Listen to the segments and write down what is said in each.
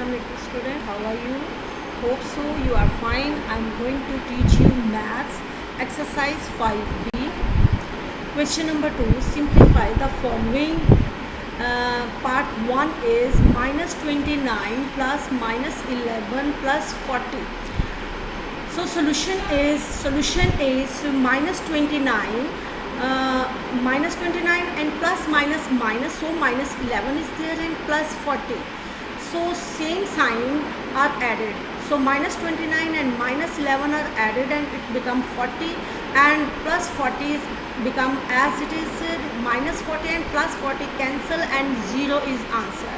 Assalamualaikum student, how are you? Hope so you are fine. I'm going to teach you maths exercise 5b. Question number 2, simplify the following. Part 1 is minus 29 plus minus 11 plus 40. So solution is minus 29 minus 29 and plus minus minus, so minus 11 is there and plus 40. So same sign are added, so minus 29 and minus 11 are added and it become 40, and plus 40 is become as it is minus 40 and plus 40 cancel and 0 is answer.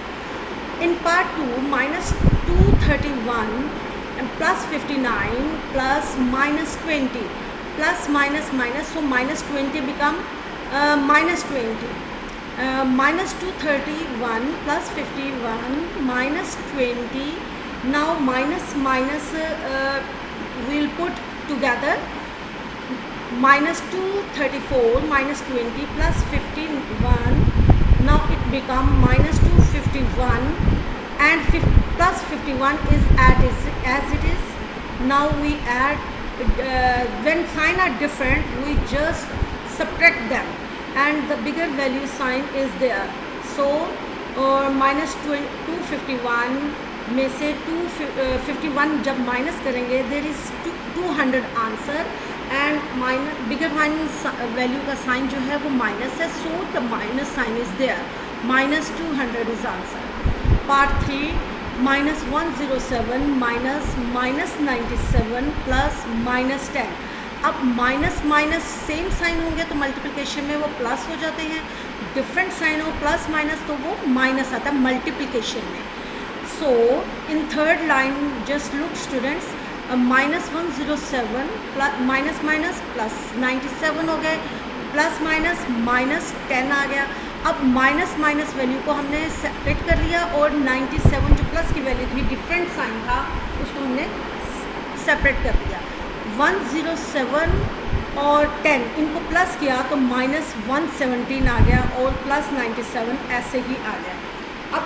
In part 2, minus 231 and plus 59 plus minus 20 plus minus minus, so minus 20 become minus 20. Minus 231 plus 51 minus 20. Now minus minus we'll put together. Minus 234 minus 20 plus 51. Now it become minus 251 and plus 51 is as it is. Now we add, when sign are different we just subtract them and the bigger value sign is there. So minus 251 में से 251 जब minus करेंगे there is 200 answer and minus bigger value का sign जो है वो minus है, so the minus sign is there, minus 200 is answer. Part 3, minus 107 minus minus 97 plus minus 10. अब माइनस माइनस सेम साइन होंगे तो मल्टीप्लिकेशन में वो प्लस हो जाते हैं, डिफरेंट साइन हो प्लस माइनस तो वो माइनस आता है मल्टीप्लिकेशन में. So in third line just look students, minus 107 plus minus minus plus 97 हो गए, प्लस माइनस माइनस 10 आ गया. अब माइनस माइनस वैल्यू को हमने सेपरेट कर लिया और 97 जो प्लस की वैल्यू थी डिफरेंट साइन था उसको हमने सेपरेट कर दिया. 107 और 10 इनको प्लस किया तो माइनस 117 आ गया और प्लस 97 ऐसे ही आ गया. अब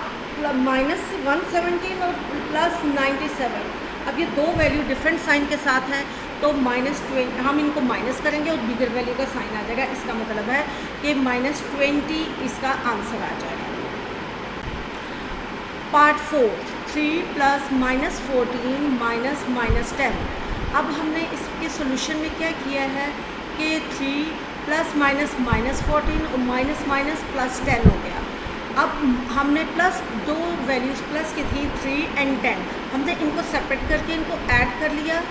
माइनस 117 और प्लस 97, अब ये दो वैल्यू डिफरेंट साइन के साथ हैं तो माइनस 20 हम इनको माइनस करेंगे और बिगर वैल्यू का साइन आ जाएगा. इसका मतलब है कि माइनस 20 इसका आंसर आ जाएगा. Part 4, 3 plus minus 14 minus minus 10. अब हमने इसके सॉल्यूशन में क्या किया है कि 3 प्लस माइनस माइनस 14 और माइनस माइनस प्लस 10 हो गया. अब हमने प्लस दो वैल्यूज़ प्लस की थी 3 एंड 10, हमने इनको सेपरेट करके इनको ऐड कर लिया.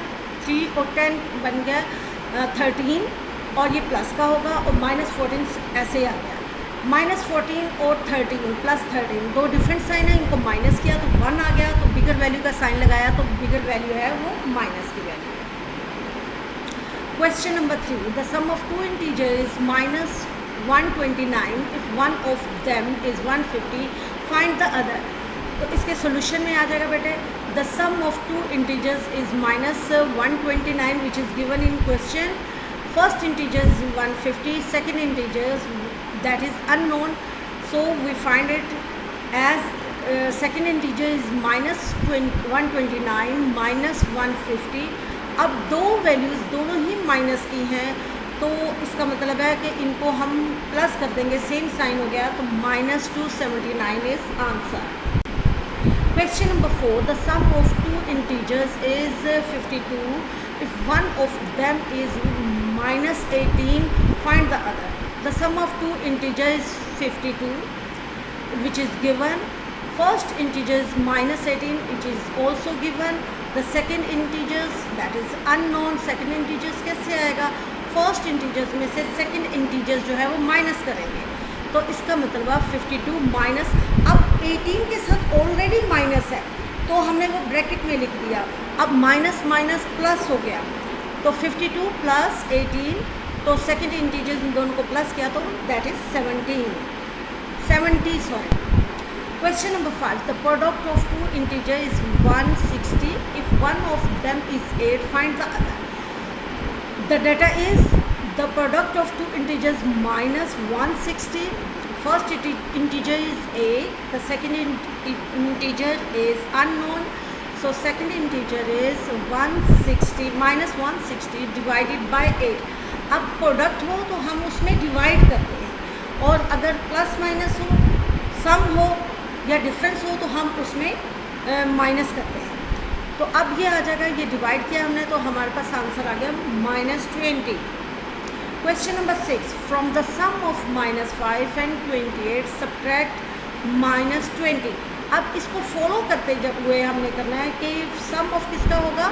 3 और 10 बन गया 13 और ये प्लस का होगा और माइनस 14 ऐसे ही आ गया. माइनस 14 और 13 प्लस 13 दो डिफरेंट साइन है, इनको माइनस किया तो 1 आ गया, तो बिगर वैल्यू का साइन लगाया तो बिगर वैल्यू है वो माइनस की value. Question number 3, the sum of two integer is minus 129 if one of them is 150, find the other. तो इसके सोल्यूशन में आ जाएगा बेटे, the sum of two integers is minus 129 which is given in question. First integer is 150, second integers that is unknown, so we find it as second integer is minus 129 minus 150. अब दो values दोनों ही minus की हैं तो इसका मतलब है कि इनको हम प्लस कर देंगे, सेम साइन हो गया तो minus 279 is answer. Question number 4, the sum of two integers is 52. If one of them is minus 18, find the other. The sum of two integers is 52 which is given. First integer is minus 18, it is also given. The second integers that is unknown. second integers कैसे आएगा, first integers में से second integers जो है वो minus करेंगे तो इसका मतलब 52 माइनस, अब 18 के साथ ऑलरेडी माइनस है तो हमने वो ब्रैकेट में लिख दिया. अब माइनस माइनस प्लस हो गया तो 52 प्लस 18, तो सेकंड इंटीजर्स इन दोनों को प्लस किया तो that is 70. Sorry. Question number 5, the product of two integer is 160 if one of them is 8, find the other. The data is the product of two integers minus 160, first integer is 8. The second integer is unknown. So second integer is 160 minus 160 divided by 8. अब product हो तो हम उसमें divide करते हैं, और अगर plus minus हो, सम हो या डिफरेंस हो तो हम उसमें माइनस करते हैं। तो अब ये आ जाएगा, ये डिवाइड किया हमने तो हमारे पास आंसर आ गया -20। Question number 6, from the sum of -5 and 28 subtract -20। अब इसको फॉलो करते जब हुए हमने करना है कि सम ऑफ किसका होगा,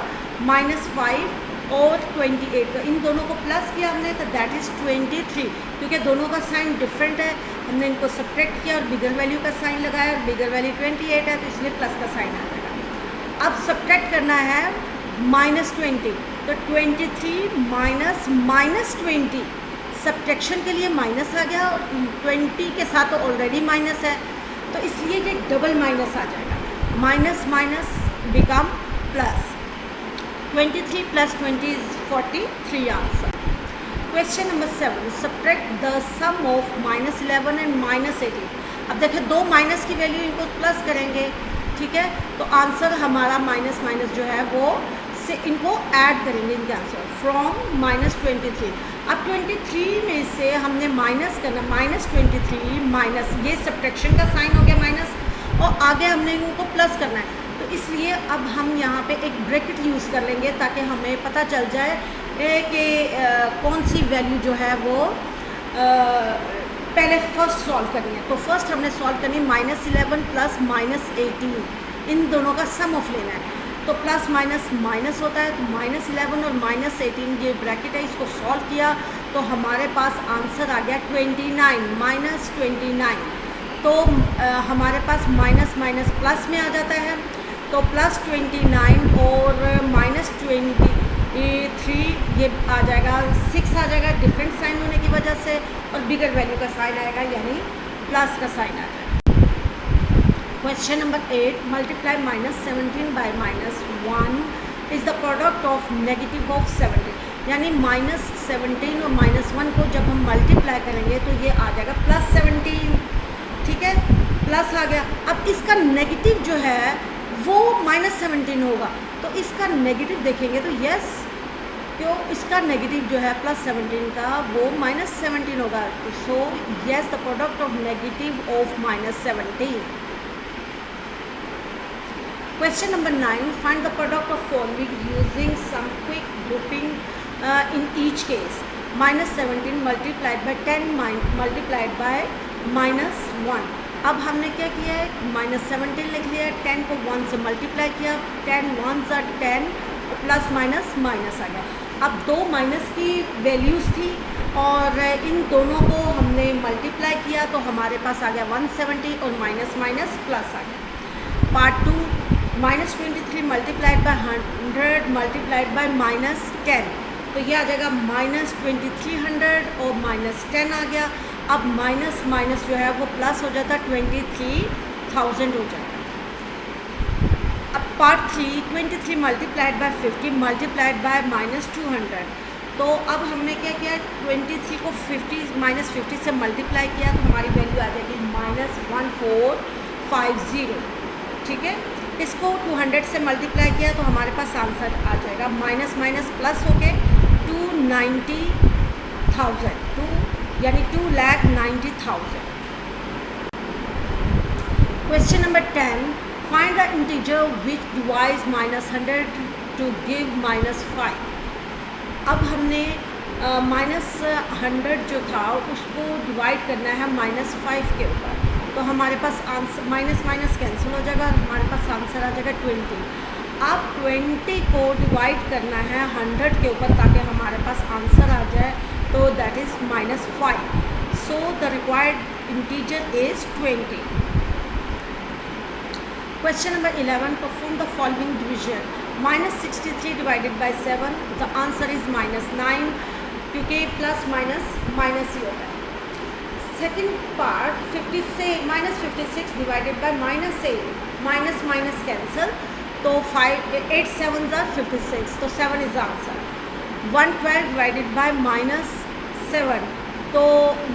-5 और 28 का, इन दोनों को प्लस किया हमने तो दैट इज़ 23, क्योंकि दोनों का साइन डिफरेंट है, हमने इनको सब्ट्रैक्ट किया और बिगर वैल्यू का साइन लगाया, और बिगर वैल्यू 28 है तो इसलिए प्लस का साइन आ जाएगा। अब सब्ट्रैक्ट करना है -20, तो 23 माइनस -20, सब्ट्रैक्शन के लिए माइनस आ गया और 20 के साथ तो ऑलरेडी माइनस है, तो इसलिए ये डबल माइनस आ जाएगा, minus minus become plus. 23 + 20 is 43 answer. Question number 7, subtract the sum of -11 and -18। अब देखिए दो माइनस की वैल्यू इनको प्लस करेंगे, ठीक है, तो आंसर हमारा माइनस माइनस जो है वो से इनको ऐड करेंगे इनके आंसर फ्रॉम -23। अब 23 में से हमने माइनस करना, -23 माइनस, ये सब्ट्रैक्शन का साइन हो गया माइनस, और आगे हमने इनको प्लस करना है, तो इसलिए अब हम यहाँ पे एक ब्रैकेट यूज़ कर लेंगे ताकि हमें पता चल जाए कि कौन सी वैल्यू जो है वो पहले फर्स्ट सॉल्व करनी है। तो फर्स्ट हमने सॉल्व करनी है -11 + -18, इन दोनों का सम ऑफ लेना है, तो प्लस माइनस माइनस होता है, तो -11 और -18 ये ब्रैकेट है, इसको सॉल्व किया तो हमारे पास आंसर आ गया 29 -29। तो हमारे पास माइनस माइनस प्लस में आ जाता है, तो +29 और -23 ये आ जाएगा 6 आ जाएगा, डिफरेंट साइन होने की वजह से, और बिगर वैल्यू का साइन आएगा यानी प्लस का साइन आ जाएगा। Question number 8, multiply -17 by -1 is the product of negative of 17, यानी -17 और -1 को जब हम मल्टीप्लाई करेंगे तो ये आ जाएगा +17, ठीक है, प्लस आ गया। अब इसका नेगेटिव जो है वो -17 होगा, तो इसका नेगेटिव देखेंगे तो यस, तो इसका नेगेटिव जो है +17 का वो -17 होगा, तो so yes the product of negative of -17। Question number 9, find the product of following using some quick grouping in each case, -17 multiplied by 10 multiplied by -1। अब हमने क्या किया है, -17 लिख लिया, 10 को 1 से मल्टीप्लाई किया, 10 1s are 10 और प्लस माइनस माइनस आ गया। अब दो माइनस की वैल्यूज़ थी और इन दोनों को हमने मल्टीप्लाई किया तो हमारे पास आ गया 170 और माइनस माइनस प्लस आ गया। Part 2, -23 multiplied by 100 multiplied by -10, तो ये आ जाएगा -2300 और -10 आ गया। अब माइनस माइनस जो है वो प्लस हो जाता है, 23,000 हो जाता है। अब part 3, 23 multiplied by 50 multiplied by -200, तो अब हमने क्या किया, 23 को 50 से मल्टीप्लाई किया तो हमारी वैल्यू आ जाएगी -1450, ठीक है। इसको 200 से मल्टीप्लाई किया तो हमारे पास आंसर आ जाएगा माइनस माइनस प्लस होके 290,000, यानी 2,90,000। Question number 10, find the integer which divides -100 to give -5। अब हमने -100 जो था उसको डिवाइड करना है -5 के ऊपर, तो हमारे पास आंसर माइनस माइनस कैंसिल हो जाएगा, हमारे पास आंसर आ जाएगा 20। अब 20 को डिवाइड करना है 100 के ऊपर ताकि हमारे पास आंसर आ जाए, तो that is -5। So the required integer is 20। Question number 11, perform the following division, -63 divided by 7, the answer is -9, क्योंकि प्लस माइनस माइनस ही होता है। Second part, -56 divided by -8, minus minus cancel, तो 8 7s are 56, तो 7 is answer. 112 divided by -7, तो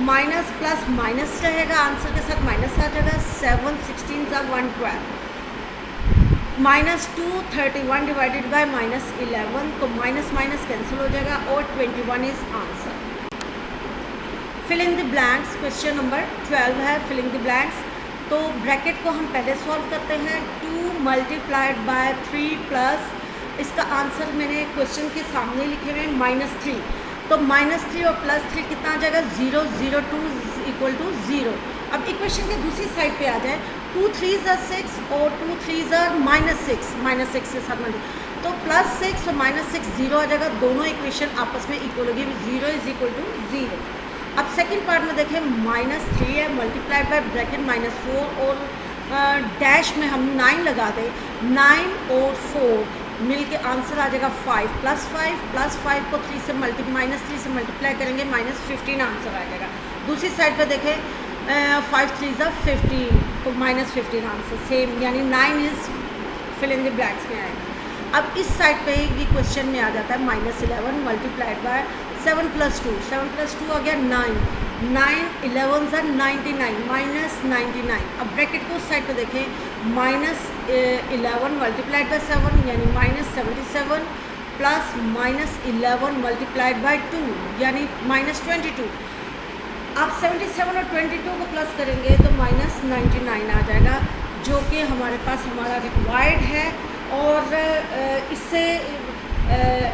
minus plus minus रहेगा, answer के साथ minus आ जाएगा, 7 16 are 112, -2 31 डिवाइडेड बाय -11, तो माइनस माइनस कैंसिल हो जाएगा और 21 is answer. Fill in the blanks, question number 12 है फिल इन द ब्लैंक्स। तो ब्रैकेट को हम पहले सॉल्व करते हैं। 2 मल्टीप्लाइड बाय 3 प्लस, इसका आंसर मैंने क्वेश्चन के सामने लिखे हुए हैं -3, तो -3 और +3 कितना आ जाएगा 0, 0 2 इक्वल टू 0। अब इक्वेशन के दूसरी साइड पे आ जाए, 2 3s are 6 और 2 3s are -6 से साथ में, तो +6 और -6 0 आ जाएगा, दोनों इक्वेशन आपस में इक्वल होगी, 0 इज इक्वल टू 0। अब सेकंड पार्ट में देखें, -3 है मल्टीप्लाइड बाय ब्रैकेट -4 और डैश में हम 9 लगा दें, 9 और 4 मिल के आंसर आ जाएगा 5 +5 को 3 से मल्टीप्लाई करेंगे -15 आंसर आ जाएगा। दूसरी साइड पे देखें 5 3s are 15, तो -15 आंसर सेम, यानी 9 is fill in the blanks में आएगा। अब इस साइड पे ये क्वेश्चन में आ जाता है -11 मल्टीप्लाइड बाय 7 + 2 आ गया 9 11s are 99 -99। अब ब्रैकेट को उस साइड पे देखें, -11 मल्टीप्लाइड बाय 7 यानी -77 प्लस -11 मल्टीप्लाइड बाय 2 यानी -22। आप 77 और 22 को प्लस करेंगे तो -99 आ जाएगा, जो कि हमारे पास हमारा रिक्वायर्ड है, और इससे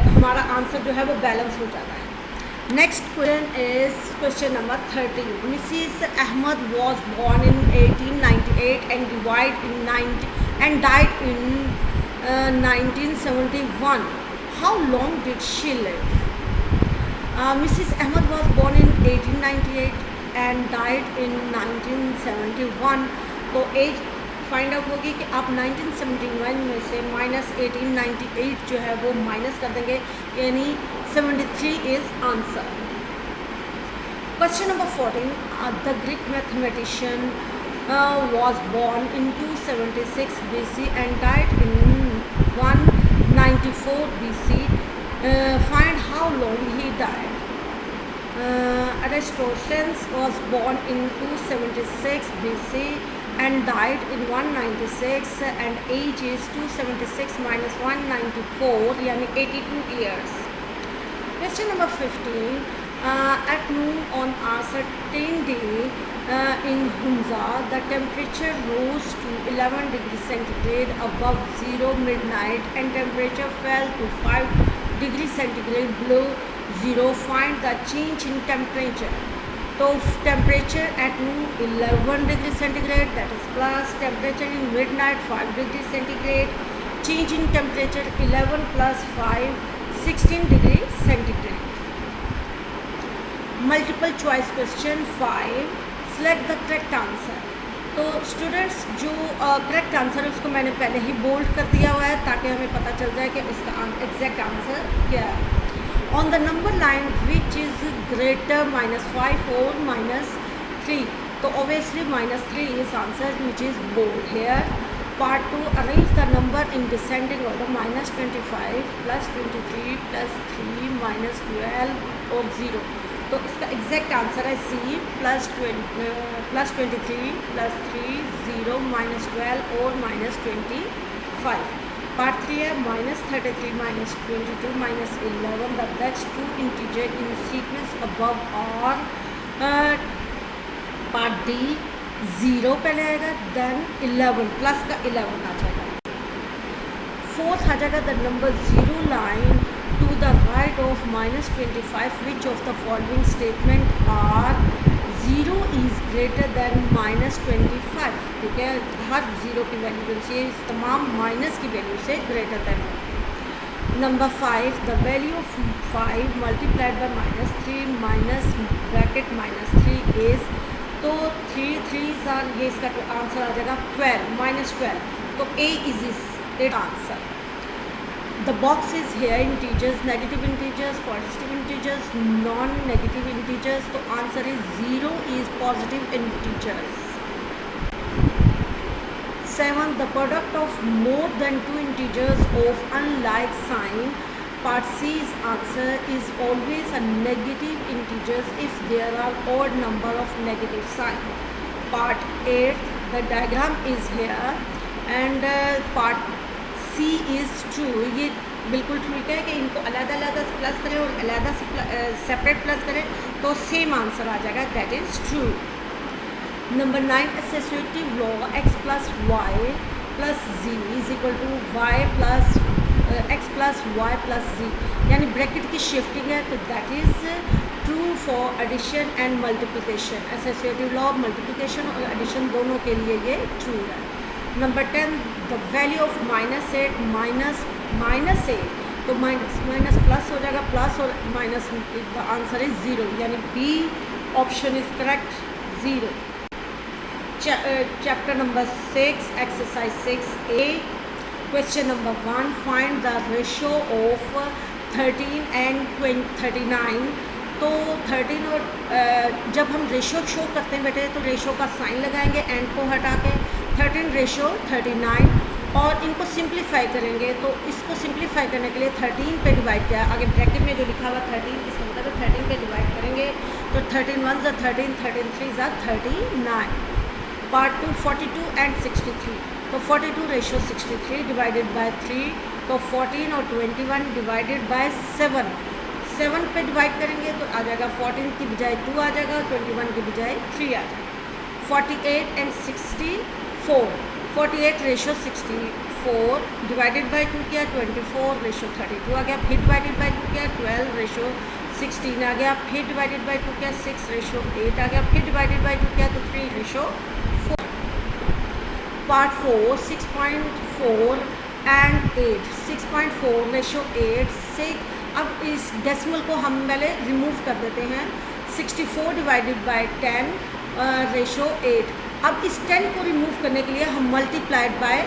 हमारा आंसर जो है वो बैलेंस हो जाता है। Next question is question number 13। Mrs Ahmed was born in 1898 and died in 1971. How long did she live? Mrs. Ahmed was born in 1898 and died in 1971. तो एज फाइंड आउट होगी कि आप 1971 में से -1898 जो है वो माइनस कर देंगे, यानी 73 is answer. Question number 14। The Greek mathematician was born in 276 BC and died in 194 BC. Find how long he died. Aristoteles was born in 276 BC and died in 196, and age is 276 minus 194 यानी 82 years. Question number 15. At noon on a certain day in Hunza, the temperature rose to 11 degrees centigrade above zero midnight, and temperature fell to 5 degrees centigrade below zero. Find the change in temperature. So temperature at noon 11 degrees centigrade, that is plus. Temperature in midnight 5 degrees centigrade. Change in temperature 11 plus 5 16 degrees centigrade. Multiple choice question 5. Select the correct answer. तो students जो correct answer है उसको मैंने पहले ही bold कर दिया हुआ है ताकि हमें पता चल जाए कि इसका एग्जैक्ट आंसर क्या है। On the number line which is greater -5 और -3, तो obviously -3 is answer which is bold here. Part 2, arrange the number in descending order, -25 +23 +3 -12 और 0, तो इसका एग्जैक्ट आंसर है C +23 +3 0 -12 और -25। पार्ट 3 है -33 -22 -11, the next 2 integer in sequence above और। Part D 0 पहले आएगा, देन 11 प्लस का 11 आ जाएगा। फोर्थ आ जाएगा the number 0 line to the right of -25, which of the following statement are 0 is greater than -25। ठीक है, हर 0 की वैल्यू से तमाम माइनस की वैल्यू से ग्रेटर देन हो। Number 5, the value of 5 multiplied by -3 minus bracket -3 is, तो 3 3s are, ये इसका आंसर आ जाएगा 12 -12, तो A is its answer. The box is here integers, negative integers, positive integers, non-negative integers, तो answer is 0 is positive integers। 7, the product of more than 2 integers of unlike sign, part C's answer is always a negative integers if there are odd number of negative sign। Part 8, the diagram is here and part C is true. ये बिल्कुल ठीक है कि इनको अलग-अलग plus करें और अलग से सेपरेट प्लस करें तो सेम आंसर आ जाएगा, that is true. Number 9, associative law x plus y plus z is equal to y plus x plus y plus z, यानी ब्रैकेट की शिफ्टिंग है, तो that is true for addition and multiplication. Associative law multiplication और addition दोनों के लिए ये true है। Number 10, the value of -8 minus 8, तो माइनस प्लस हो जाएगा, प्लस और माइनस, द आंसर इज 0, यानी B option is correct, 0। Chapter number 6, exercise 6A, question number 1, find the ratio of 13 and 39। तो 13 और जब हम रेशो शो करते हैं बेटे तो रेशो का साइन लगाएंगे एंड को हटा के, 13 रेशो 39, और इनको सिंप्लीफाई करेंगे। तो इसको सिंप्लीफाई करने के लिए 13 पे डिवाइड किया, आगे ब्रैकेट में जो लिखा हुआ 13, इसका मतलब 13 पे डिवाइड करेंगे तो 13 1 13, 13 3 39। पार्ट 2, 42 एंड 63, तो 42 रेशो 63 डिवाइडेड बाय 3, तो 14 और 21 डिवाइडेड बाय 7, 7 पे डिवाइड करेंगे तो आ जाएगा 14 की बजाय 2 आ जाएगा, 21 की बजाय 3 आ जाएगा। 48 एंड 64, 48 रेशो 64 डिवाइडेड बाय 2 किया, 24 रेशो 32 आ गया, फिर डिवाइडेड बाय 2 किया, 12 रेशो 16 आ गया, फिर डिवाइडेड बाय 2 किया, 6 रेशो 8 आ गया, फिर डिवाइडेड बाय 2 किया तो 3 रेशो 4। पार्ट 4, 6.4 एंड 8, 6.4 रेशो 8 से, अब इस डेसिमल को हम पहले रिमूव कर देते हैं। 64 डिवाइडेड बाय 10 रेशो 8, अब इस 10 को रिमूव करने के लिए हम मल्टीप्लाइड बाय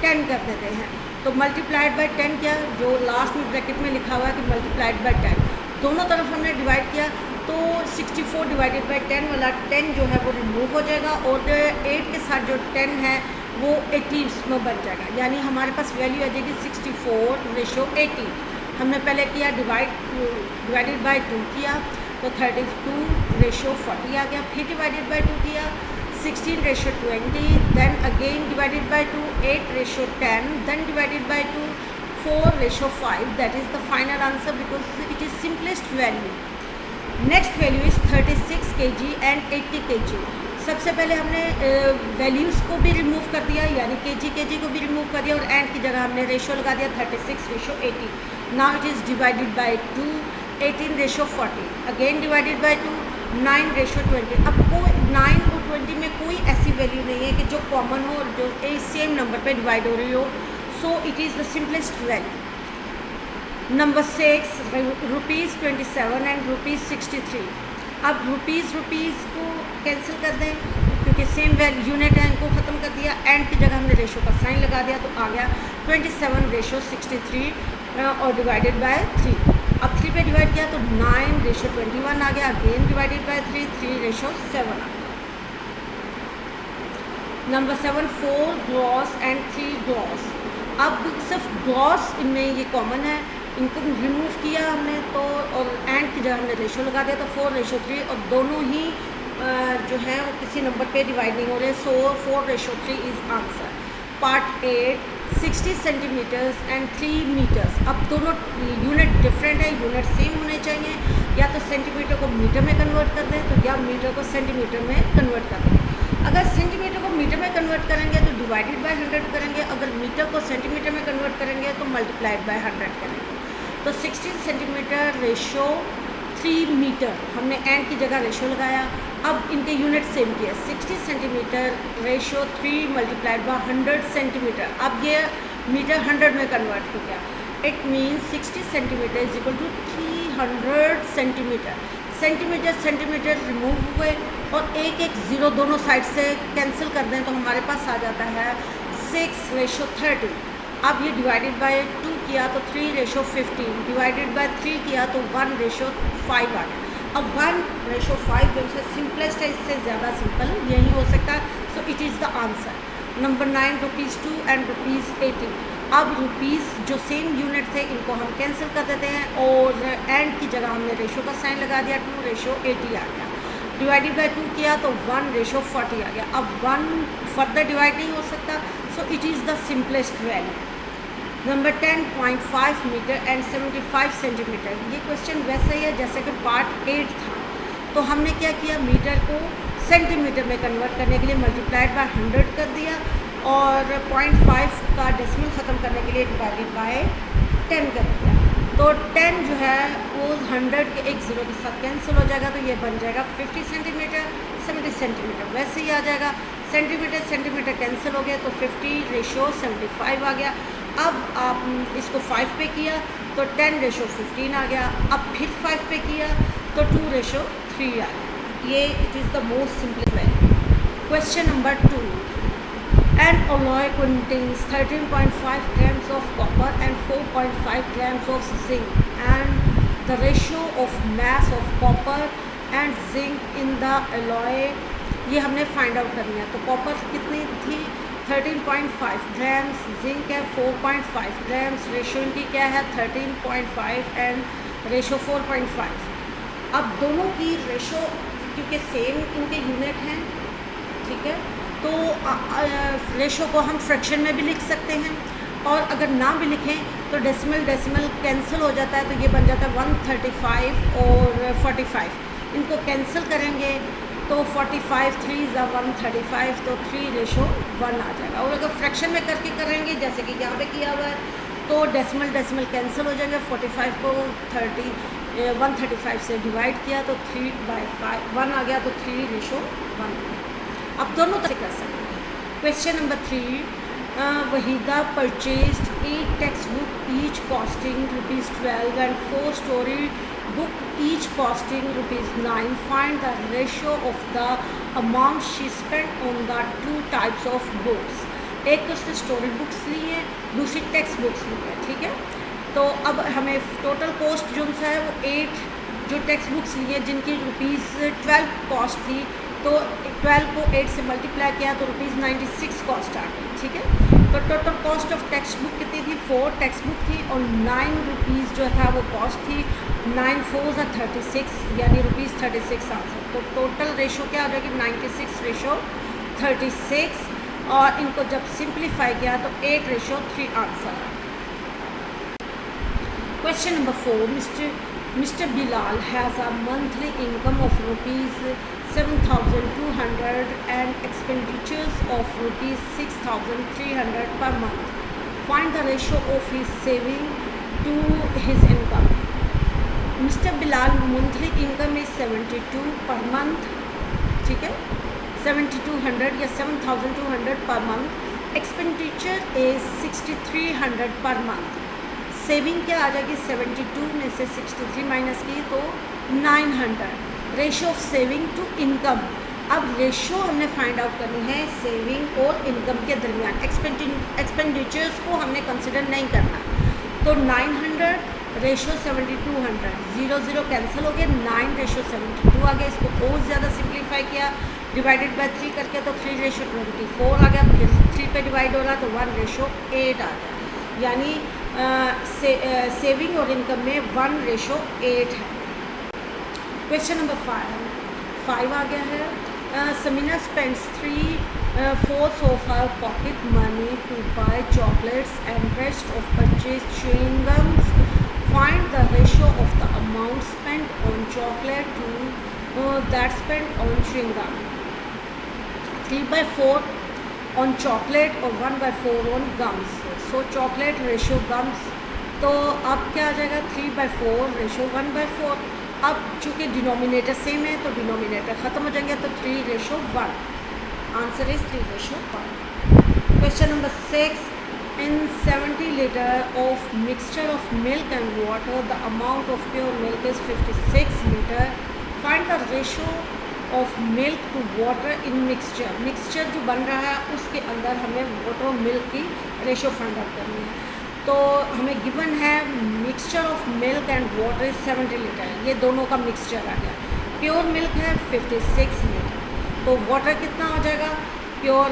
10 कर देते हैं। तो मल्टीप्लाइड बाय 10 क्या, जो लास्ट में ब्रैकेट में लिखा हुआ है कि मल्टीप्लाइड बाय 10, दोनों तरफ हमने डिवाइड किया तो 64 डिवाइडेड बाय 10 वाला 10 जो है वो रिमूव हो जाएगा और 8 के साथ जो 10 है वो 80 में बन जाएगा, यानी हमारे पास वैल्यू आ जाएगी 64 रेशो 80। हमने पहले किया डिवाइडेड बाय 2 किया तो 32 रेशो 40 आ गया, फिर डिवाइडेड बाय 2 किया 16 ratio 20, then again divided by 2, 8 ratio 10, then divided by 2, 4 ratio 5, that is the final answer because it is simplest value. Next value is 36 kg and 80 kg। सबसे पहले हमने values को भी रिमूव कर दिया, यानी kg को भी रिमूव कर दिया और एंड की जगह हमने रेशो लगा दिया 36 ratio 80। Now it is divided by 2, 18 ratio 40, again divided by 2, 9 ratio 20। अब कोई 9 और 20 में कोई ऐसी वैल्यू नहीं है कि जो कॉमन हो और जो सेम नंबर पे डिवाइड हो रही हो, सो it is the simplest value. Number 6, ₹27 and ₹63। अब रुपीज़ को कैंसिल कर दें क्योंकि सेम वैल्यू यूनिट है, इनको ख़त्म कर दिया, एंड की जगह हमने रेशो का साइन लगा दिया तो आ गया 27 रेशो 63 और डिवाइडेड बाय 3। अब 3 पे डिवाइड किया तो 9 रेशो 21 आ गया, अगेन डिवाइडेड बाय 3, 3 रेशो 7 आ गया। Number 7, 4 gross and 3 gross. अब सिर्फ ग्रॉस इनमें ये कॉमन है, इनको रिमूव किया हमने तो और एंड की जगह हमने रेशो लगा दिया तो 4 रेशो 3, और दोनों ही जो है वो किसी नंबर पे डिवाइड नहीं हो रहे, so 4 ratio 3 is answer. Part 8, 60 centimetres and 3 metres. अब दोनों यूनिट डिफरेंट है, यूनिट सेम होने चाहिए, या तो सेंटीमीटर को मीटर में कन्वर्ट कर दें तो या मीटर को सेंटीमीटर में कन्वर्ट कर दें। अगर सेंटीमीटर को मीटर में कन्वर्ट करेंगे तो डिवाइडेड बाय 100 करेंगे, अगर मीटर को सेंटीमीटर में कन्वर्ट करेंगे तो मल्टीप्लाइड बाय 100 करेंगे। तो 60 सेंटीमीटर रेशो 3 मीटर, हमने एंड की जगह रेशो लगाया। अब इनके यूनिट सेम किया, 60 centimetre ratio 3 multiplied by 100 centimetre. अब ये मीटर 100 में कन्वर्ट हो गया, it means 60 centimetre is equal to 300 centimetre. Centimetre remove हुए और एक एक ज़ीरो दोनों साइड से कैंसिल कर दें तो हमारे पास आ जाता है 6 रेशो 30। अब ये डिवाइडेड बाय 2 किया तो 3 रेशो 15, डिवाइडेड बाय 3 किया तो 1 रेशो 5 आ गया। अब 1 रेशो 5 जो है सिंपलेस्ट है, इससे ज़्यादा सिंपल यही हो सकता है, सो it is the answer. Number 9, ₹2 and ₹80। अब रुपीज़ जो सेम यूनिट थे इनको हम कैंसिल कर देते हैं और एंड की जगह हमने रेशो का साइन लगा दिया, 2 रेशो 80 आ गया। डिवाइडेड बाय 2 किया तो 1:40 आ गया। अब 1 फर्दर डिवाइड नहीं हो सकता, so it is the simplest value. Number 10 0.5 metre and 75 centimetre. ये क्वेश्चन वैसा ही है जैसे कि पार्ट 8 था। तो हमने क्या किया, मीटर को सेंटीमीटर में कन्वर्ट करने के लिए मल्टीप्लाइड बाय 100 कर दिया और 0.5 का डेसिमल ख़त्म करने के लिए डिवाइडेड बाय 10 कर दिया। तो 10 जो है वो 100 के एक ज़ीरो के साथ कैंसिल हो जाएगा, तो ये बन जाएगा 50 सेंटीमीटर 70 सेंटीमीटर। वैसे ही आ जाएगा, सेंटीमीटर सेंटीमीटर कैंसिल हो गया तो 50:75 आ गया। अब आप इसको 5 पे किया तो 10:15 आ गया। अब फिर 5 पे किया तो 2:3 आ गया। ये it is the most simple value. Question number 2, an alloy contains 13.5 grams of copper and 4.5 grams of zinc, and the ratio of mass of copper and zinc in the alloy ये हमने फाइंड आउट करनी है। तो copper कितनी थी, 13.5 grams, zinc है 4.5 grams, ratio इनकी क्या है 13.5 एंड रेशो 4.5। अब दोनों की रेशो क्योंकि सेम इनके यूनिट हैं, ठीक है, तो रेशो को हम फ्रैक्शन में भी लिख सकते हैं, और अगर ना भी लिखें तो डेसिमल डेसिमल कैंसिल हो जाता है, तो ये बन जाता है 135 और 45। इनको कैंसिल करेंगे तो 45 3 ज़ा 135, तो 3:1 आ जाएगा। और अगर फ्रैक्शन में करके करेंगे जैसे कि यहाँ पे किया हुआ है तो डेसिमल डेसिमल कैंसिल हो जाएंगे। 45 को 135 से डिवाइड किया तो 3/1 आ गया, तो 3:1। अब दोनों तरह कर सकते हैं। Question number 3, Waheeda purchased 8 text book each costing ₹12 and 4 story book each costing ₹9. Find the ratio of the amount she spent on the two types of books. एक तो उसने स्टोरी बुक्स ली है, दूसरी टेक्स्ट बुक्स ली है, ठीक है। तो अब हमें टोटल कॉस्ट जो सा है वो 8 जो टेक्स्ट बुक्स ली है जिनकी ₹12 कॉस्ट थी, तो 12 को 8 से मल्टीप्लाई किया तो ₹96 कॉस्ट आ गई, ठीक है। तो total cost of text book कितनी थी, 4 टेक्स्ट बुक थी और ₹9 जो था वो कॉस्ट थी। 9 4 ज़ा 36 यानी ₹36 आंसर। तो टोटल रेशो क्या हो जाएगी 96:36, और इनको जब सिंप्लीफाई किया तो 8:3 answer. Question number 4, Mr. Bilal has a monthly income of ₹7,200 and expenditures of ₹6,300 per month. Find the ratio of his saving to his income. Mr. Bilal monthly income is 72 per month, ठीक है, 7200 या 7200 per month. Expenditure is 6300 per month. Saving क्या आ जाएगी, 72 में से 63 minus की तो 900। Ratio of saving to income, अब रेशो हमने फाइंड आउट करनी है सेविंग और इनकम के दरमियान। एक्सपेंडिचर्स को हमने कंसिडर नहीं करना, तो 900 रेशो 7200, 0 0 कैंसिल हो गया, 9:72 आ गया। इसको और ज़्यादा सिंप्लीफाई किया, डिवाइडेड बाय 3 करके तो 3:24 आ गया। फिर 3 पे डिवाइड हो रहा तो 1:8 आ गया, यानी सेविंग और इनकम में 1:8 है। क्वेश्चन नंबर 5 आ गया है। Samina spends 3/4 of her pocket money to buy chocolates and rest of purchased chewing gums. Find the ratio of the amount spent on chocolate to that spent on chewing gum. 3/4 on chocolate और 1/4 on gums. So chocolate ratio gums, तो अब क्या आ जाएगा 3/4 ratio 1/4। अब चूँकि denominator same है तो डिनोमिनेटर ख़त्म हो जाएंगे, तो 3:1। Answer is 3:1। Question number 6, in 70 liter of mixture of milk and water the amount of pure milk is 56 liter. Find the ratio of milk to water in mixture. Mixture जो बन रहा है उसके अंदर हमें वाटर और मिल्क की ratio find out करनी है। तो हमें गिवन है mixture of milk and water 70 litre, ये दोनों का मिक्सचर आ गया। प्योर मिल्क है 56 लीटर, तो वाटर कितना हो जाएगा, प्योर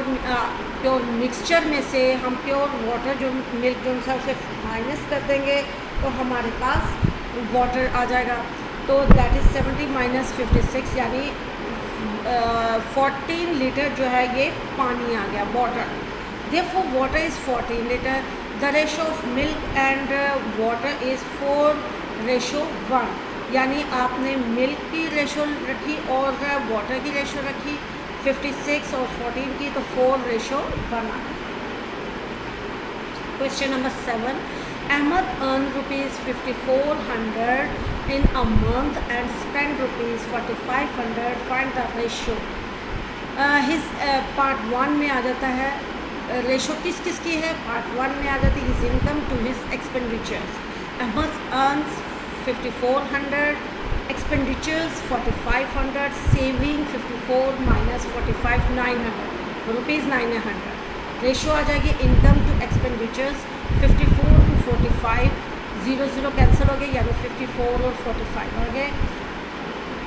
मिक्सचर में से हम प्योर वाटर जो मिल्क जो सा उसे माइनस कर देंगे तो हमारे पास वाटर आ जाएगा। तो दैट इज़ 70 - 56 यानी 14 लीटर जो है ये पानी आ गया, water. Therefore water is 14 litre. The ratio of milk and water is 4:1, यानी आपने मिल्क की रेशो रखी और वाटर की रेशो रखी 56 और 14 की, तो 4:1 आ गया। Question number 7. Ahmed earned ₹5,400 in a month and spent ₹4,500. Find the ratio. His part 1 में आ जाता है, रेशो किस किस की है, पार्ट 1 में आ जाती है his income to his expenditures. Ahmed earns 5,400, expenditures 4,500, saving 54 minus 45 900, rupees 900. Ratio आ जाएगी income to expenditures 54 to 45, 0 cancel हो गए, यानी 54 और 45 आ गए।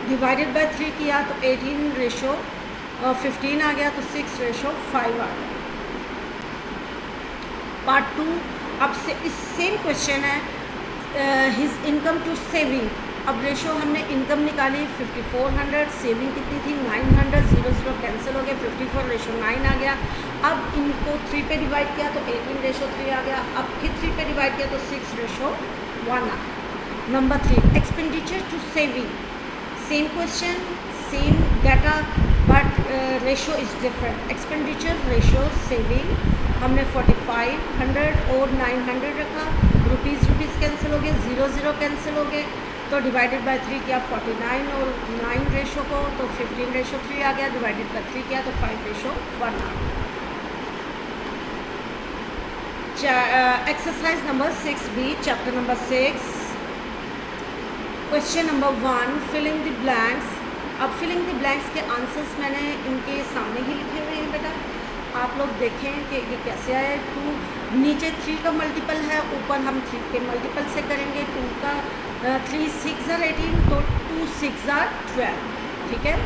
डिवाइडेड बाय 3 किया तो 18:15 आ गया, तो 6:5 आ गया। पार्ट 2, अब से इस सेम क्वेश्चन है, हिज इनकम टू सेविंग। अब रेशो हमने इनकम निकाली 5,400, सेविंग कितनी थी 900, 0 कैंसिल हो गया, 54:9 आ गया। अब इनको 3 पे डिवाइड किया तो 18:3 आ गया। अब फिर 3 पे डिवाइड किया तो 6:1 आ गया। Number 3, expenditure to saving, same question same data but ratio is different. Expenditure ratio saving हमने 4,500 और 900 रखा, रुपीज़ कैंसिल हो गए, 0 कैंसिल हो गए, तो डिवाइडेड बाय 3 किया 49 और 9 रेशो को, तो 15:3 आ गया। डिवाइडेड बाय 3 किया तो 5:1 आ गया। Exercise number 6B, chapter number 6, question number 1, filling the blanks. अब फिलिंग द ब्लैंक्स के आंसर्स मैंने इनके सामने ही लिखे हुए हैं बेटा, आप लोग देखें कि ये कैसे आए। 2 नीचे 3 का मल्टीपल है, ऊपर हम 3 के मल्टीपल से करेंगे। 2 का 3 6 are 18, तो 2 6 are 12, ठीक है।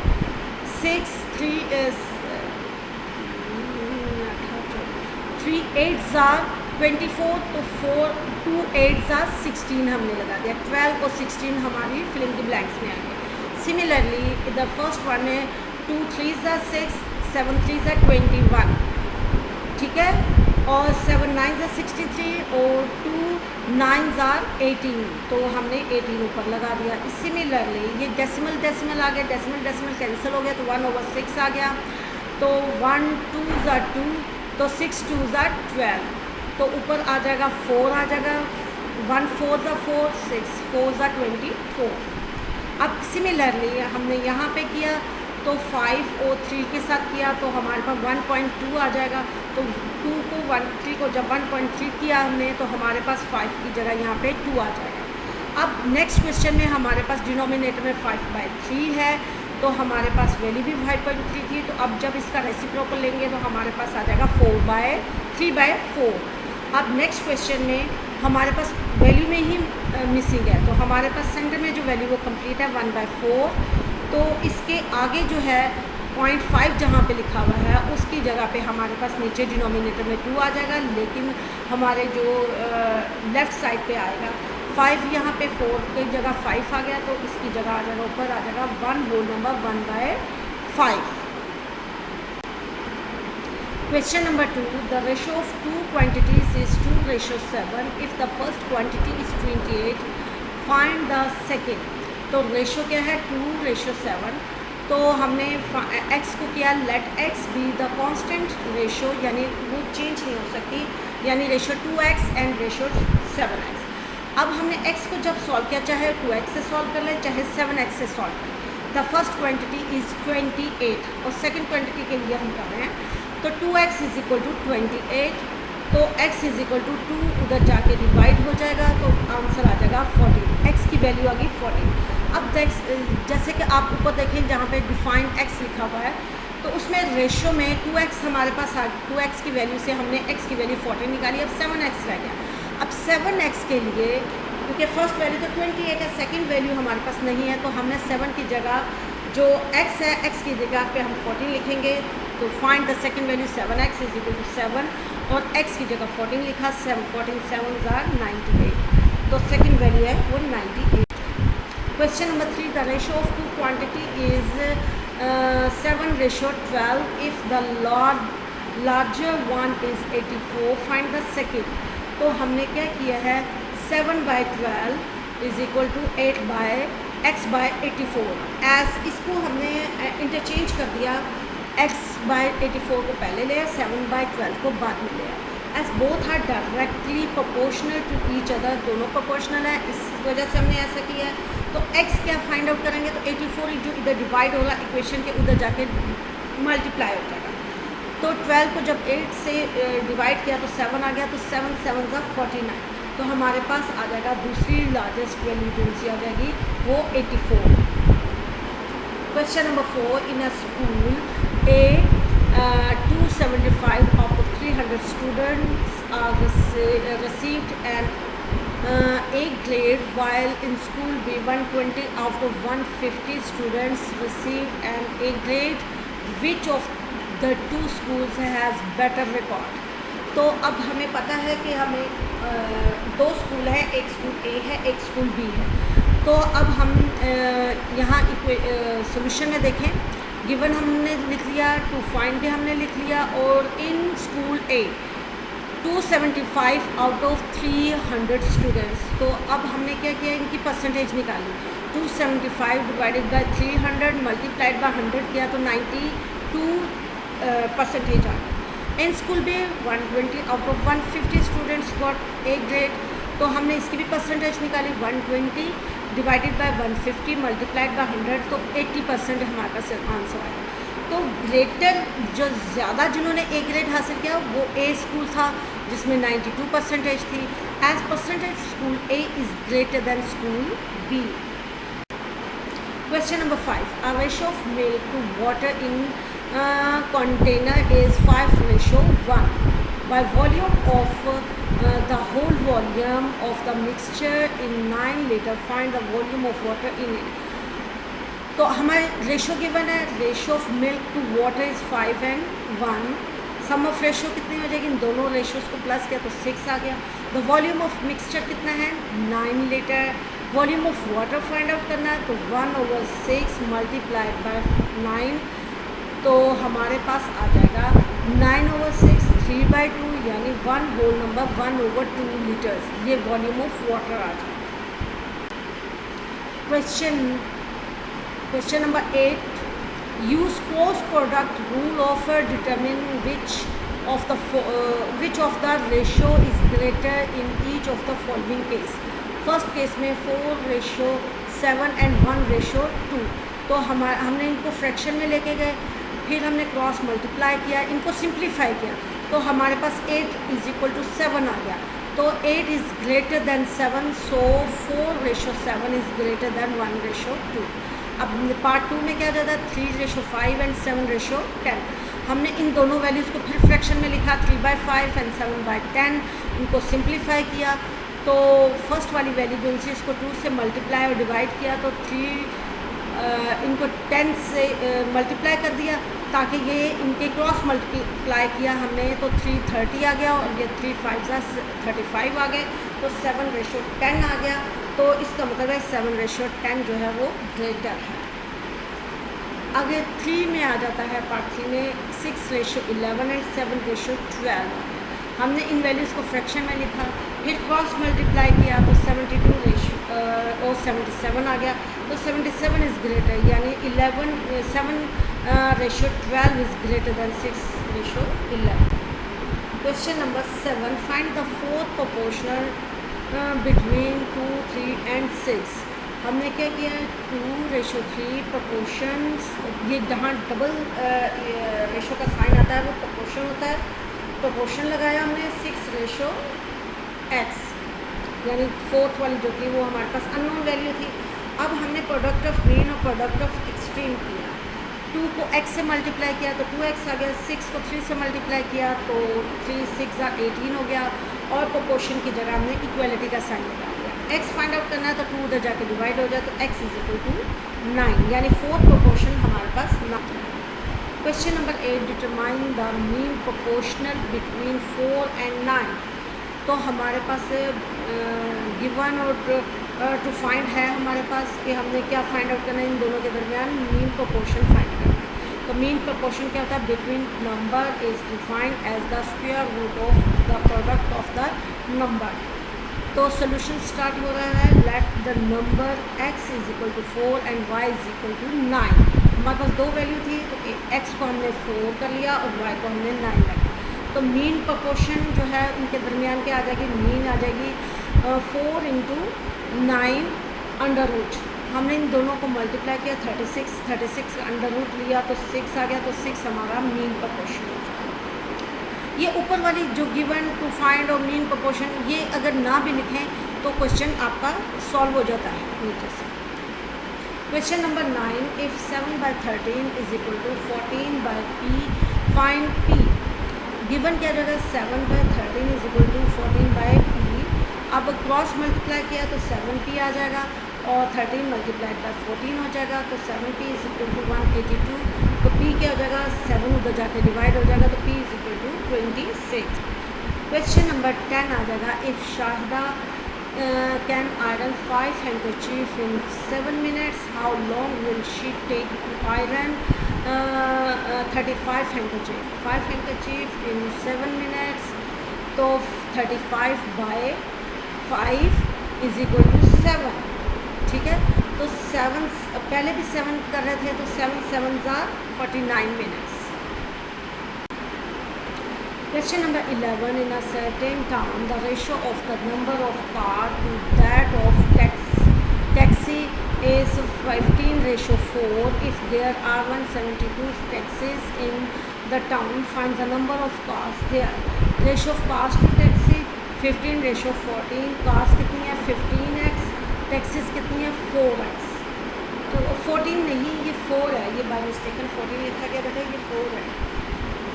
6 3 3 8 are 24, तो 2 8 are 16 हमने लगा दिया। 12 और 16 हमारी फिलिंग द ब्लैंक्स में आ गए। सिमिलरली द फर्स्ट वन है 2 3 are 6, 7 3 are 21, ठीक है, और 7 9 are 63 और 2 9 are 18, तो हमने 18 ऊपर लगा दिया। सिमिलरली ये डेसिमल आ गया, डेसिमल कैंसिल हो गया, तो 1/6 आ गया, तो 1 2 are 2, तो 6 2 are 12, तो ऊपर आ जाएगा 4 आ जाएगा, 1 4 are 4, 6 4 are 24। अब सिमिलरली हमने यहाँ पे किया तो 5 और 3 के साथ किया तो हमारे पास 1.2 आ जाएगा, तो 2 को 3 को जब 1.3 किया हमने तो हमारे पास 5 की जगह यहाँ पे 2 आ जाएगा। अब नेक्स्ट क्वेश्चन में हमारे पास डिनोमिनेटर में 5/3 है, तो हमारे पास वैल्यू भी 5.3 थी, तो अब जब इसका रेसिप्रोकल लेंगे तो हमारे पास आ जाएगा 3/4। अब नेक्स्ट क्वेश्चन में हमारे पास वैल्यू में ही मिसिंग है, तो हमारे पास सेंटर में जो वैल्यू वो कंप्लीट है 1/4, तो इसके आगे जो है 0.5 जहाँ पे लिखा हुआ है उसकी जगह पे हमारे पास नीचे डिनोमिनेटर में 2 आ जाएगा, लेकिन हमारे जो लेफ़्ट साइड पे आएगा 5, यहाँ पे 4 की जगह 5 आ गया, तो इसकी जगह आ जाएगा ऊपर आ जाएगा 1 whole number 1/5। Question number 2, the ratio of 2 quantities is 2:7. If the first quantity is 28, find the second. तो रेशो क्या है 2:7, तो हमने x को किया let x be the constant ratio, यानी वो चेंज नहीं हो सकती, यानी ratio 2x and ratio 7x। अब हमने x को जब सॉल्व किया, चाहे 2x से सॉल्व कर ले चाहे 7x से सॉल्व कर ले, द फर्स्ट क्वांटिटी इज़ 28 और सेकंड क्वांटिटी के लिए हम कर रहे हैं, तो 2x इज इक्वल टू 28, तो x इज इक्वल टू 2 उधर जाके डिवाइड हो जाएगा, तो आंसर आ जाएगा 14, x की वैल्यू आ गई 14। अब जैसे कि आप ऊपर देखें जहाँ पे डिफाइंड x लिखा हुआ है, तो उसमें रेशो में 2x हमारे पास 2x की वैल्यू से हमने x की वैल्यू 14 निकाली, अब 7x रह गया। अब 7x के लिए क्योंकि फर्स्ट वैल्यू तो 28 है, सेकंड वैल्यू हमारे पास नहीं है, तो हमने 7 की जगह जो x है x की जगह पे हम 14 लिखेंगे, तो find the second value 7x is equal to 7 और x की जगह 14 लिखा, 14 7 are 98, तो सेकंड वैल्यू है वो 98। Question number 3, the ratio of 2 quantity is 7:12 if the larger one is 84, find the second. तो हमने क्या किया है, 7/12 is equal to 8/x/84. As इसको हमने इंटरचेंज कर दिया, x/84 को पहले लिया, 7/12 को बाद में लिया. As both are directly proportional to each other, दोनों प्रोपोर्शनल है, इस वजह से हमने ऐसा किया है. तो x क्या फाइंड आउट करेंगे, तो 84 जो इधर डिवाइड होगा इक्वेशन के उधर जाके मल्टीप्लाई हो जाएगा. तो 12 को जब 8 से डिवाइड किया तो 7 आ गया, तो 7 7 49. तो हमारे पास आ जाएगा दूसरी लार्जेस्ट वैल्यू जो सी आ जाएगी वो 84. Question number 4. In a school A 275 out of 300 students are received an A grade, while in school B 120 out of 150 students received an A grade. Which of the two schools has better record? तो अब हमें पता है कि हमें दो school है, एक स्कूल ए है, एक स्कूल बी है. तो अब हम यहाँ सोल्यूशन में देखें. गिवन हमने लिख लिया, टू फाइंड भी हमने लिख लिया, और in school A 275 out of 300 students. तो अब हमने क्या किया, इनकी परसेंटेज निकाली. 275 डिवाइडेड बाय 300 मल्टीप्लाइड बाय 100 किया तो 92% आ गया. In school B 120 out of 150 students got A grade. तो हमने इसकी भी परसेंटेज निकाली, 120 डिवाइडेड बाय 150 मल्टीप्लाइड बाय 100, तो 80% हमारे पास आंसर आया. तो ग्रेटर जो ज़्यादा जिन्होंने ए ग्रेड हासिल किया वो ए स्कूल था जिसमें 92% थी. As percentage school A is greater than school B. Question number 5. A ratio of milk to water in container is 5:1. By volume of the whole volume of the mixture in 9 liter, find the volume of water in it. तो हमारे ratio given है, ratio of milk to water is 5:1. Sum of ratio कितनी हो जाएगी, इन दोनों ratios को plus किया तो 6 आ गया. द वॉल्यूम ऑफ मिक्सचर कितना है, 9 litre. Volume of water find out करना है, तो 1/6 मल्टीप्लाइड बाय 9, तो हमारे पास आ जाएगा 9/6 3/2, यानी 1 होल नंबर 1/2 लीटर्स. ये वॉल्यूम ऑफ वाटर आ जाएगा. Question number 8. Use cross product rule of determine which of the ratio is greater in each of the following case. First case में 4:7 and 1:2. तो हमने इनको फ्रैक्शन में लेके गए, फिर हमने क्रॉस मल्टीप्लाई किया, इनको सिंप्लीफाई किया, तो हमारे पास 8 = 7 आ गया. तो 8 is greater then 7, so 4:7 is greater then 1:2. अब पार्ट 2 में क्या जाता है, 3:5 and 7:10. हमने इन दोनों वैल्यूज़ को फिर फ्रैक्शन में लिखा, 3/5 and 7/10. इनको सिंप्लीफाई किया, तो फर्स्ट वाली वैल्यू जो उनसे इसको 2 से मल्टीप्लाई और डिवाइड किया, तो 3 इनको 10 से मल्टीप्लाई कर दिया, ताकि ये इनके क्रॉस मल्टीप्लाई किया हमने, तो 330 आ गया, और ये 3 5 35 आ गए, तो 7:10 आ गया. तो इसका मतलब है 7:10 जो है वो ग्रेटर है. आगे 3 में आ जाता है, पार्ट 3 में 6:11 and 7:12. हमने इन वैल्यूज़ को फ्रैक्शन में लिखा, फिर क्रॉस मल्टीप्लाई किया, तो 72 और 77 आ गया. तो 77 इज़ ग्रेटर, यानी 7:12 is greater than 6:11. Question number 7. Find the fourth proportional between 2, 3 and 6. हमने क्या किया है, 2:3 प्रोपोर्शंस. ये जहाँ डबल रेशो का साइन आता है वो प्रोपोर्शन होता है. प्रोपोर्शन लगाया हमने 6:x, यानी फोर्थ वाली जो थी वो हमारे पास अननोन वैल्यू थी. अब हमने प्रोडक्ट ऑफ मीन और प्रोडक्ट ऑफ एक्सट्रीम किया. 2 को x से मल्टीप्लाई किया तो 2x आ गया, 6 को 3 से मल्टीप्लाई किया तो 3 6 18 हो गया, और प्रोपोर्शन की जगह हमने इक्वलिटी का साइन लगा दिया. x फाइंड आउट करना है तो 2 उधर जाके डिवाइड हो जाए, तो x = 9, यानी फोर्थ प्रोपोर्शन हमारे पास 9. Question number 8. Determine the mean proportional between 4 and 9. तो हमारे पास गिवन और टू फाइंड है हमारे पास कि हमने क्या फाइंड आउट करना है, इन दोनों के दरमियान मीन प्रोपोर्शन फाइंड करना है. तो मीन प्रोपोर्शन क्या होता है, between number is defined as the square root of the product of the number. तो सोल्यूशन स्टार्ट हो रहा है, let the number x is equal to 4 and y is equal to 9। हमारे पास दो वैल्यू थी, तो x को हमने 4 कर लिया और y को हमने 9 रखा। तो मीन प्रोपोर्शन जो है उनके दरमियान क्या आ जाएगी, मीन आ जाएगी 4 इंटू 9 अंडर रूट। हमने इन दोनों को मल्टीप्लाई किया 36 का अंडर रूट लिया तो 6 आ गया, तो 6 हमारा मीन प्रोपोर्शन हो जाएगा। ये ऊपर वाली जो गिवन टू फाइंड और मीन प्रोपोर्शन, ये अगर ना भी लिखें तो क्वेश्चन आपका सॉल्व हो जाता है नीचे से। Question number 9, if 7/13 is equal to 14/p, find p। Given क्या जाएगा, 7/13 इज इक्वल टू 14/p। अब क्रॉस मल्टीप्लाई किया तो 7p आ जाएगा और 13 मल्टीप्लाइड बाय 14 हो जाएगा, तो 7p इज इक्वल टू 182। तो p क्या हो जाएगा, 7 उधर जाके डिवाइड हो जाएगा, तो p is equal to 26। Question number 10 आ जाएगा, if Shahida can iron 5 handkerchief in 7 minutes, how long will she take to iron 35 handkerchief? 5 handkerchief in 7 minutes, तो 35/5 इज इक्वल टू 7। ठीक है, तो 7 पहले भी 7 कर रहे थे, तो 7 7s are 49 minutes। Question number 11, in a certain town, the ratio of the number of car to that of taxi is 15/4. If there are 172 taxis in the town, find the number of cars there. Ratio of cars to taxi 15/14, cars कितनी है 15x, taxis कितनी है 4x। तो 14 नहीं, ये 4 है, ये by mistaken 14 लिखा गया बेटा, ये 4 है।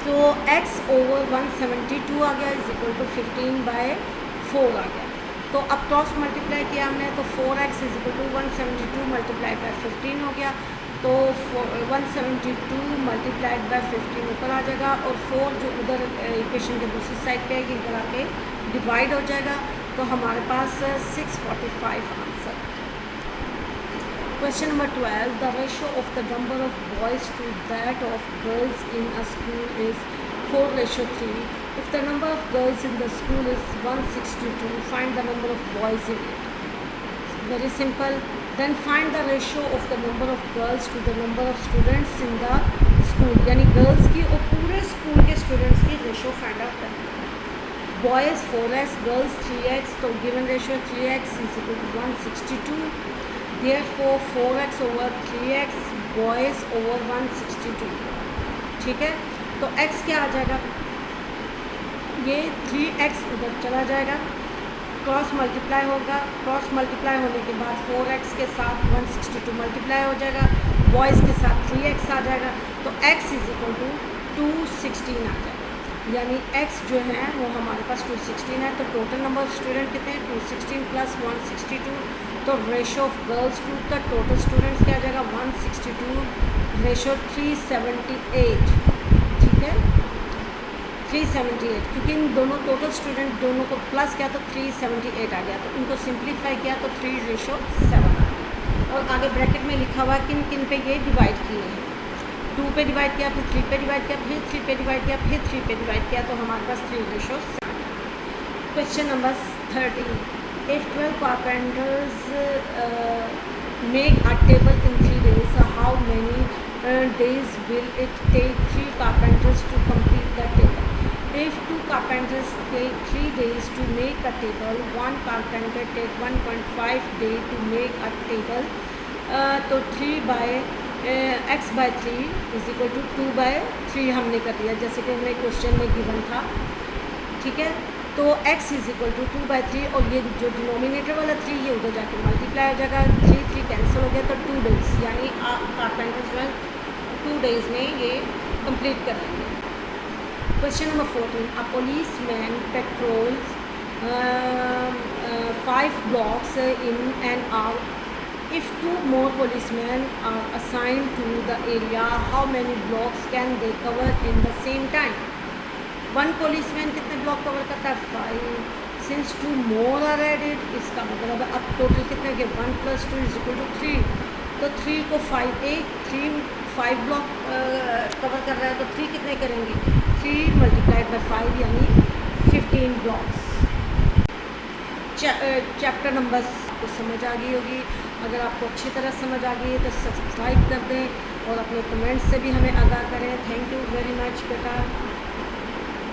तो x ओवर 172 आ गया इज इक्वल टू 15/4 आ गया। तो अब क्रॉस मल्टीप्लाई किया हमने, तो 4x is equal to 172 multiplied by 15 हो गया, तो 172 मल्टीप्लाइड बाय 15 ऊपर आ जाएगा और 4 जो उधर इक्वेशन के दूसरी साइड पे है ये इधर आके डिवाइड हो जाएगा, तो हमारे पास 645 answer. Question number 12, the ratio of the number of boys to that of girls in a school is 4/3. If the number of girls in the school is 162, find the number of boys in it. Very simple. Then find the ratio of the number of girls to the number of students in the school. यानी girls की और पूरे school के students की ratio find out करनी है। Boys 4x, girls 3x, तो given ratio 3x is equal to 162. Therefore 4x over 3x, boys over 162। ठीक है, तो x क्या आ जाएगा, ये 3x उधर चला जाएगा, क्रॉस मल्टीप्लाई होगा, क्रॉस मल्टीप्लाई होने के बाद 4x के साथ 162 मल्टीप्लाई हो जाएगा, बॉयज़ के साथ 3x आ जाएगा, तो x इज इक्वल टू 216 आ जाएगा। यानी x जो है वो हमारे पास 216 है, तो टोटल नंबर ऑफ स्टूडेंट कितने हैं 216 प्लस 162, तो ratio of girls to the total students क्या आ जाएगा 162 रेशो 378। ठीक है, 378, क्योंकि इन दोनों टोटल स्टूडेंट दोनों को प्लस किया तो 378 आ गया, तो इनको सिंप्लीफाई किया तो 3/7 और आगे ब्रैकेट में लिखा हुआ किन किन पे ये डिवाइड किए हैं, 2 पे डिवाइड किया, फिर 3 पे डिवाइड किया, फिर 3 पे डिवाइड किया, फिर 3 पे डिवाइड किया, तो हमारे पास 3/7। Question number 13, if 12 carpenters make a table in 3 days, how many days will it take 3 carpenters to complete the table? If 2 carpenters take 3 days to make a table, 1 carpenter take 1.5 day to make a table, तो 3/x/3 is equal to 2/3 हमने कर दिया, जैसे कि हमें question में given था। ठीक है, तो x इज इक्वल टू 2/3 और ये जो डिनोमिनेटर वाला 3 ये उधर जाके मल्टीप्लाई हो जाएगा, 3 कैंसिल हो गया, तो 2 days यानी कारपेंटर्स जो है 2 days में ये कंप्लीट कर लेंगे। Question number 14, a police man patrols 5 blocks in an hour. If 2 more policemen are assigned to the area, how many blocks can they cover in the same time? 1 policeman कितने block cover करता है 5, since 2 more are added, इसका मतलब अब total कितने के 1 + 2 = 3, तो 3 को 5 3 5 ब्लॉक कवर कर रहा है, तो 3 कितने करेंगे, 3 मल्टीप्लाइड बाई 5 यानी 15 ब्लॉक्स। चैप्टर नंबर आपको समझ आ गई होगी। अगर आपको अच्छी तरह समझ आ गई है तो सब्सक्राइब कर दें और अपने कमेंट्स से भी हमें आगाह करें। थैंक यू वेरी मच बेटा।